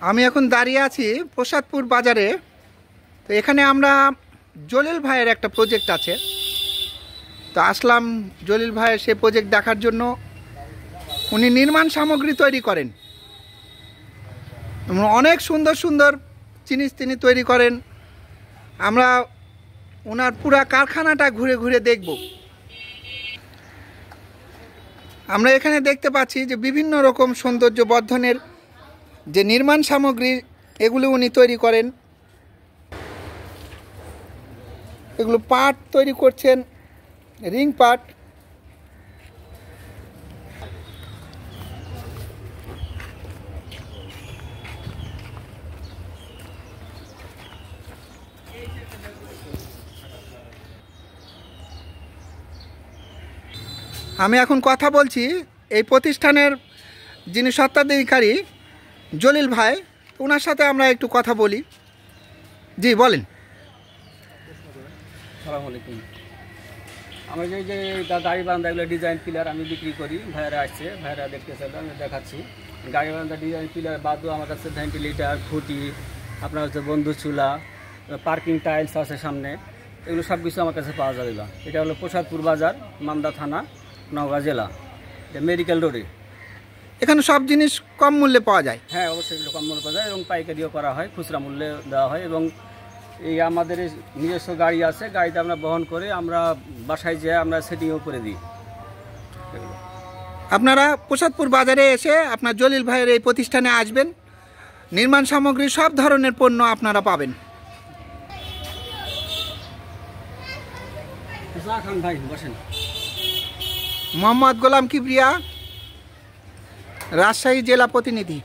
আমি এখন দাঁড়িয়ে আছি প্রসাদপুর বাজারে। তো এখানে আমরা জলিল ভাইয়ের একটা প্রজেক্ট আছে, তো আসলাম জলিল ভাইয়ের সেই প্রজেক্ট দেখার জন্য। উনি নির্মাণ সামগ্রী তৈরি করেন, অনেক সুন্দর সুন্দর জিনিস তিনি তৈরি করেন। আমরা ওনার পুরা কারখানাটা ঘুরে ঘুরে দেখব। আমরা এখানে দেখতে পাচ্ছি যে বিভিন্ন রকম সৌন্দর্য বর্ধনের যে নির্মাণ সামগ্রী এগুলো উনি তৈরি করেন। এগুলো পাট তৈরি করছেন, রিং পাট। আমি এখন কথা বলছি এই প্রতিষ্ঠানের যিনি স্বত্বাধিকারী জলিল ভাই, ওনার সাথে আমরা একটু কথা বলি। জি বলেন। আসসালামু আলাইকুম। আমি যে গাড়ি বারান্দাগুলো ডিজাইন পিলার আমি বিক্রি করি। ভাইয়ারা আসছে, ভাইয়ারা দেখতে চাইলে আমি দেখাচ্ছি। গাড়ি বারান্দা ডিজাইন পিলার বাদও আমার কাছে ভেন্টিলেটার, খুঁটি, আপনার হচ্ছে বন্ধু চুলা, পার্কিং টাইলস আছে সামনে, এগুলো সব কিছু আমার কাছে পাওয়া যাবে। এটা হলো প্রসাদপুর বাজার, মান্দা থানা, নওগাঁ জেলা, মেডিকেল রোডে। এখানে সব জিনিস কম মূল্যে পাওয়া যায়? হ্যাঁ, অবশ্যই এগুলো কম মূল্যে পাওয়া যায় এবং পাইকারিও করা হয়, খুচরা মূল্যে দেওয়া হয়। এবং এই আমাদের নিজস্ব গাড়ি আছে, গাড়িতে আমরা বহন করে আমরা বাসায় যেয়ে আমরা সেটিংও করে দিই। আপনারা প্রসাদপুর বাজারে এসে আপনার জলিল ভাইয়ের এই প্রতিষ্ঠানে আসবেন, নির্মাণ সামগ্রী সব ধরনের পণ্য আপনারা পাবেন। ভাই বসেন। মোহাম্মদ গোলাম কিবরিয়া, রাজশাহী জেলা প্রতিনিধি।